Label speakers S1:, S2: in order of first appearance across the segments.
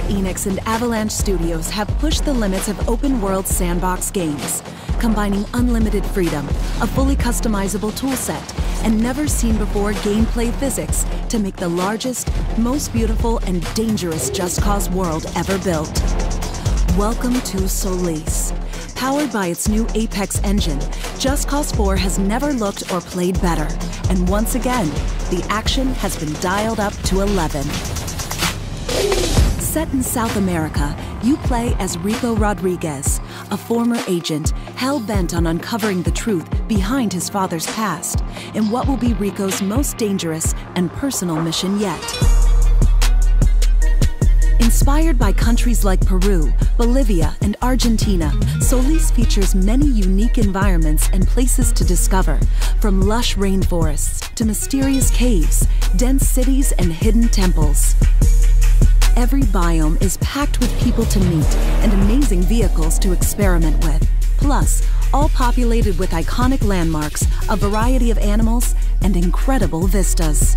S1: Enix and Avalanche Studios have pushed the limits of open-world sandbox games, combining unlimited freedom, a fully customizable toolset, and never-seen-before gameplay physics to make the largest, most beautiful, and dangerous Just Cause world ever built. Welcome to Solis. Powered by its new Apex engine, Just Cause 4 has never looked or played better. And once again, the action has been dialed up to 11. Set in South America, you play as Rico Rodriguez, a former agent hell-bent on uncovering the truth behind his father's past in what will be Rico's most dangerous and personal mission yet. Inspired by countries like Peru, Bolivia, and Argentina, Solis features many unique environments and places to discover, from lush rainforests to mysterious caves, dense cities, and hidden temples. Every biome is packed with people to meet and amazing vehicles to experiment with, plus all populated with iconic landmarks, a variety of animals, and incredible vistas.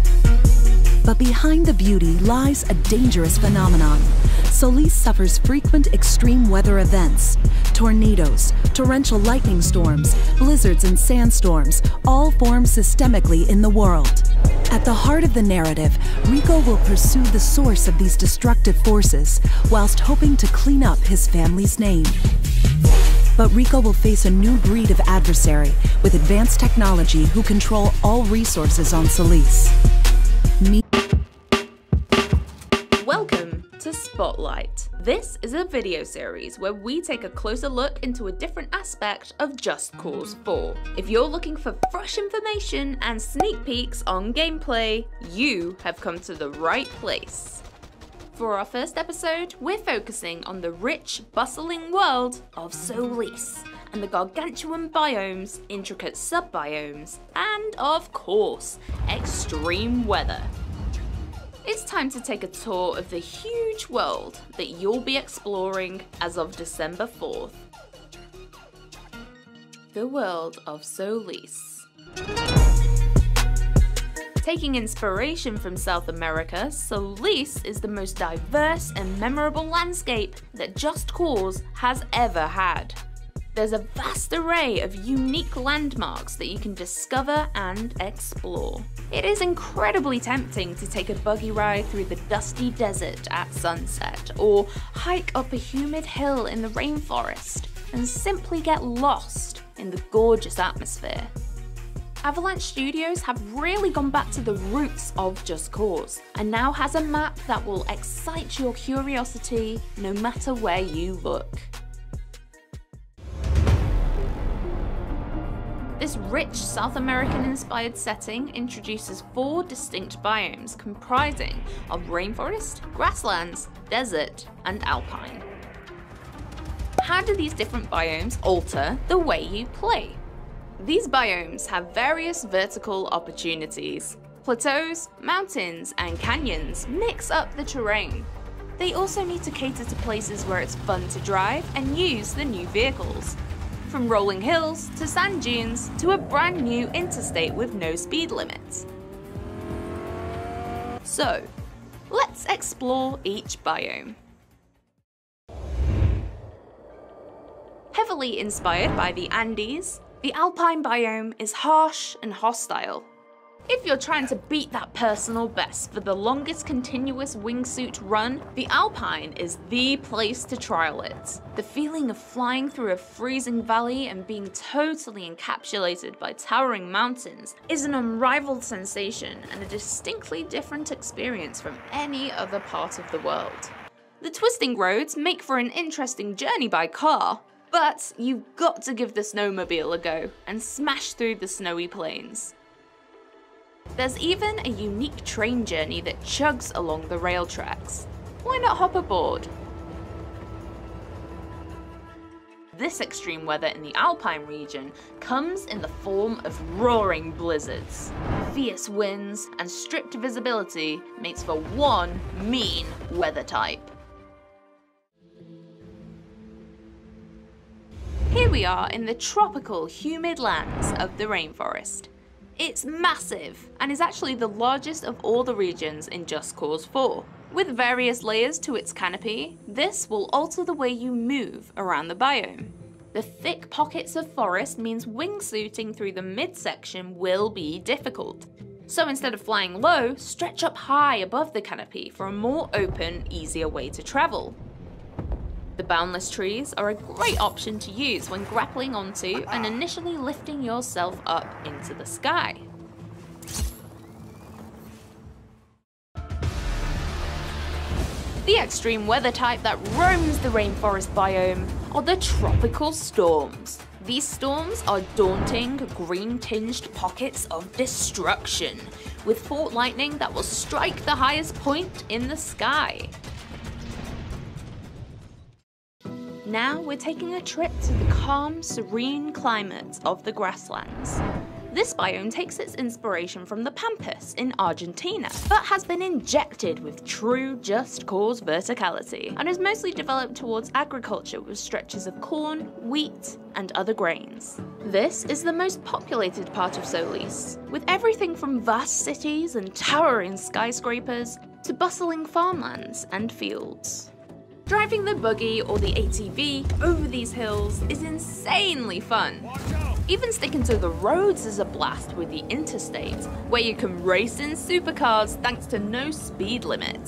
S1: But behind the beauty lies a dangerous phenomenon. Solis suffers frequent extreme weather events. Tornadoes, torrential lightning storms, blizzards and sandstorms all form systemically in the world. At the heart of the narrative, Rico will pursue the source of these destructive forces, whilst hoping to clean up his family's name. But Rico will face a new breed of adversary with advanced technology who control all resources on Solis.
S2: Welcome to Spotlight. This is a video series where we take a closer look into a different aspect of Just Cause 4. If you're looking for fresh information and sneak peeks on gameplay, you have come to the right place. For our first episode, we're focusing on the rich, bustling world of Solis and the gargantuan biomes, intricate sub-biomes, and of course, extreme weather. It's time to take a tour of the huge world that you'll be exploring as of December 4th. The world of Solis. Taking inspiration from South America, Solis is the most diverse and memorable landscape that Just Cause has ever had. There's a vast array of unique landmarks that you can discover and explore. It is incredibly tempting to take a buggy ride through the dusty desert at sunset, or hike up a humid hill in the rainforest, and simply get lost in the gorgeous atmosphere. Avalanche Studios have really gone back to the roots of Just Cause, and now has a map that will excite your curiosity no matter where you look. This rich South American-inspired setting introduces 4 distinct biomes comprising of rainforest, grasslands, desert, and alpine. How do these different biomes alter the way you play? These biomes have various vertical opportunities. Plateaus, mountains, and canyons mix up the terrain. They also need to cater to places where it's fun to drive and use the new vehicles. From rolling hills to sand dunes to a brand new interstate with no speed limits. So, let's explore each biome. Heavily inspired by the Andes, the Alpine Biome is harsh and hostile. If you're trying to beat that personal best for the longest continuous wingsuit run, the Alpine is the place to trial it. The feeling of flying through a freezing valley and being totally encapsulated by towering mountains is an unrivaled sensation and a distinctly different experience from any other part of the world. The twisting roads make for an interesting journey by car, but you've got to give the snowmobile a go and smash through the snowy plains. There's even a unique train journey that chugs along the rail tracks. Why not hop aboard? This extreme weather in the Alpine region comes in the form of roaring blizzards. Fierce winds and strict visibility makes for one mean weather type. Here we are in the tropical, humid lands of the rainforest. It's massive, and is actually the largest of all the regions in Just Cause 4. With various layers to its canopy, this will alter the way you move around the biome. The thick pockets of forest means wingsuiting through the midsection will be difficult. So instead of flying low, stretch up high above the canopy for a more open, easier way to travel. The boundless trees are a great option to use when grappling onto and initially lifting yourself up into the sky. The extreme weather type that roams the rainforest biome are the tropical storms. These storms are daunting, green-tinged pockets of destruction, with fault lightning that will strike the highest point in the sky. Now we're taking a trip to the calm, serene climate of the grasslands. This biome takes its inspiration from the Pampas in Argentina, but has been injected with true just cause verticality, and is mostly developed towards agriculture with stretches of corn, wheat, and other grains. This is the most populated part of Solis, with everything from vast cities and towering skyscrapers to bustling farmlands and fields. Driving the buggy or the ATV over these hills is insanely fun. Even sticking to the roads is a blast with the interstate, where you can race in supercars thanks to no speed limit.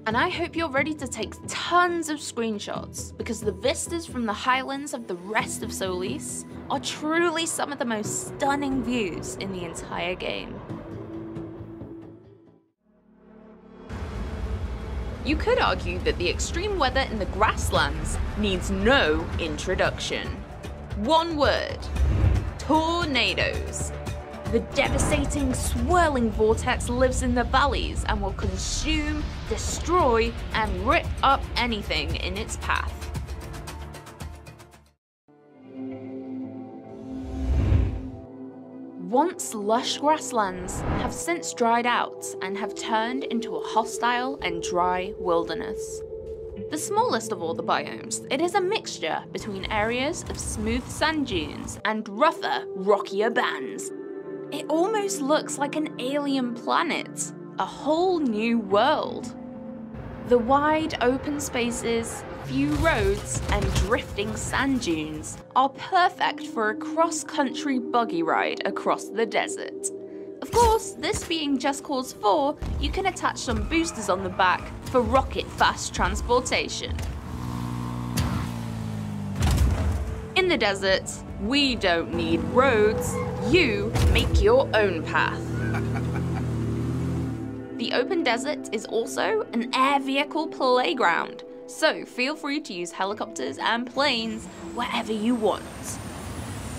S2: And I hope you're ready to take tons of screenshots, because the vistas from the highlands of the rest of Solis are truly some of the most stunning views in the entire game. You could argue that the extreme weather in the grasslands needs no introduction. One word: tornadoes. The devastating, swirling vortex lives in the valleys and will consume, destroy, and rip up anything in its path. Once lush grasslands have since dried out and have turned into a hostile and dry wilderness. The smallest of all the biomes, it is a mixture between areas of smooth sand dunes and rougher, rockier bands. It almost looks like an alien planet, a whole new world. The wide open spaces, few roads, and drifting sand dunes are perfect for a cross-country buggy ride across the desert. Of course, this being Just Cause 4, you can attach some boosters on the back for rocket-fast transportation. In the desert, we don't need roads, you make your own path. The open desert is also an air vehicle playground, so feel free to use helicopters and planes wherever you want.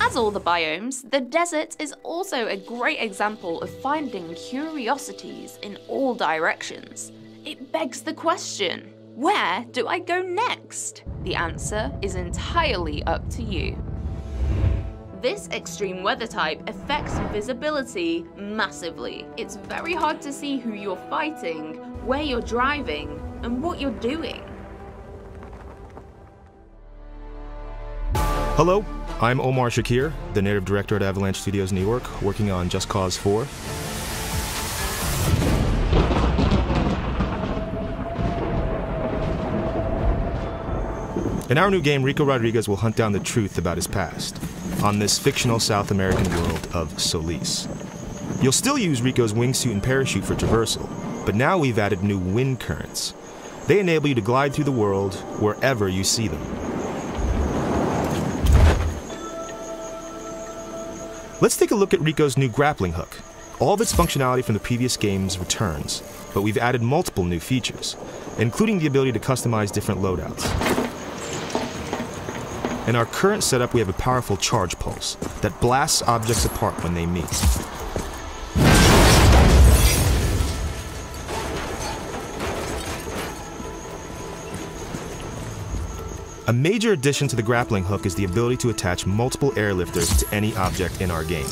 S2: As all the biomes, the desert is also a great example of finding curiosities in all directions. It begs the question, where do I go next? The answer is entirely up to you. This extreme weather type affects visibility massively. It's very hard to see who you're fighting, where you're driving, and what you're doing.
S3: Hello, I'm Omar Shakir, the narrative director at Avalanche Studios New York, working on Just Cause 4. In our new game, Rico Rodriguez will hunt down the truth about his past on this fictional South American world of Solis. You'll still use Rico's wingsuit and parachute for traversal, but now we've added new wind currents. They enable you to glide through the world wherever you see them. Let's take a look at Rico's new grappling hook. All of its functionality from the previous games returns, but we've added multiple new features, including the ability to customize different loadouts. In our current setup, we have a powerful charge pulse that blasts objects apart when they meet. A major addition to the grappling hook is the ability to attach multiple airlifters to any object in our game.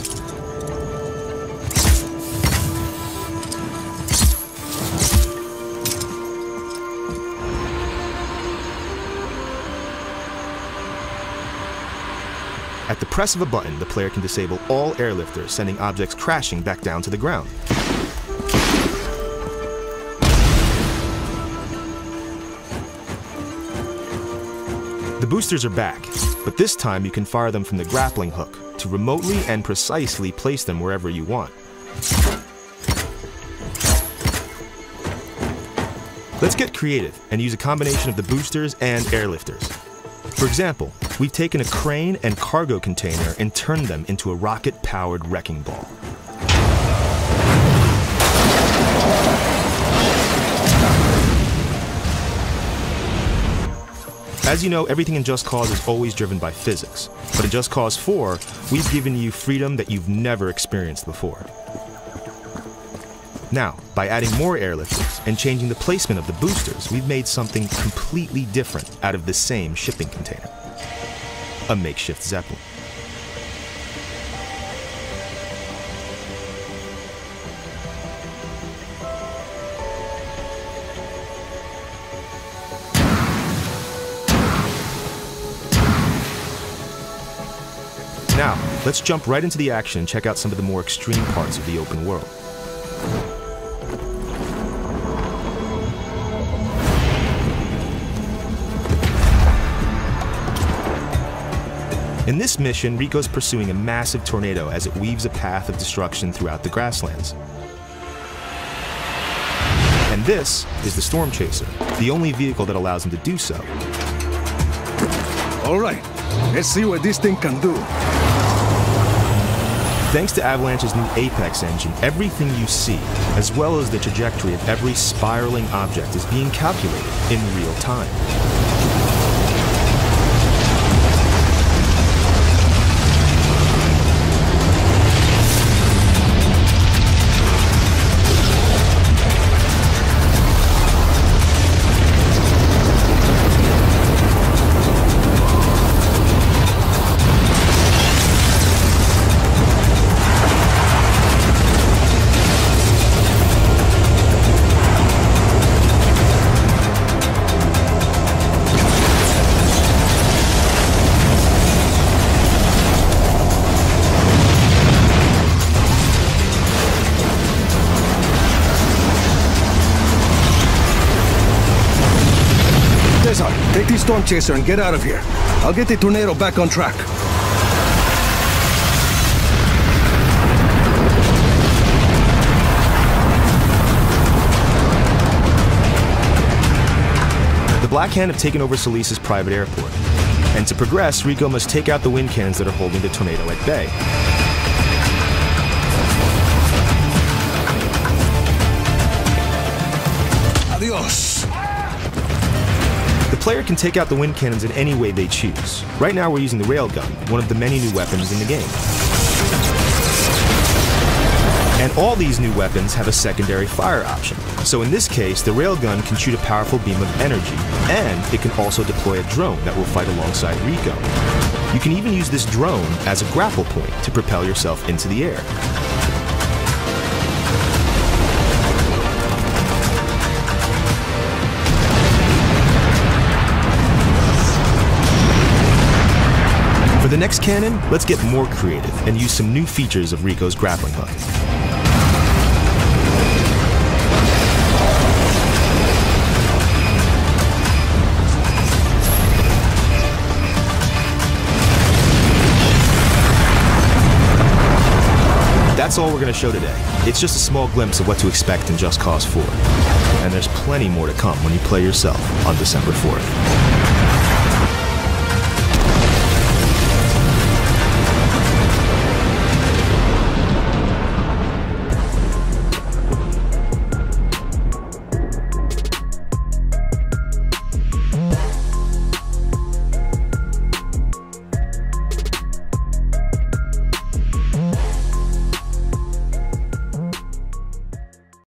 S3: At the press of a button, the player can disable all airlifters, sending objects crashing back down to the ground. The boosters are back, but this time you can fire them from the grappling hook to remotely and precisely place them wherever you want. Let's get creative and use a combination of the boosters and airlifters. For example, we've taken a crane and cargo container and turned them into a rocket-powered wrecking ball. As you know, everything in Just Cause is always driven by physics, but in Just Cause 4, we've given you freedom that you've never experienced before. Now, by adding more airlifters and changing the placement of the boosters, we've made something completely different out of the same shipping container. A makeshift Zeppelin. Now, let's jump right into the action and check out some of the more extreme parts of the open world. In this mission, Rico's pursuing a massive tornado as it weaves a path of destruction throughout the Grasslands. And this is the Storm Chaser, the only vehicle that allows him to do so.
S4: All right, let's see what this thing can do.
S3: Thanks to Avalanche's new Apex engine, everything you see, as well as the trajectory of every spiraling object, is being calculated in real time.
S4: Take the Storm Chaser and get out of here. I'll get the tornado back on track.
S3: The Black Hand have taken over Solis' private airport. And to progress, Rico must take out the wind cannons that are holding the tornado at bay.
S4: Adios.
S3: The player can take out the wind cannons in any way they choose. Right now we're using the railgun, one of the many new weapons in the game. And all these new weapons have a secondary fire option. So in this case, the railgun can shoot a powerful beam of energy, and it can also deploy a drone that will fight alongside Rico. You can even use this drone as a grapple point to propel yourself into the air. For the next cannon, let's get more creative and use some new features of Rico's grappling hook. That's all we're going to show today. It's just a small glimpse of what to expect in Just Cause 4. And there's plenty more to come when you play yourself on December 4th.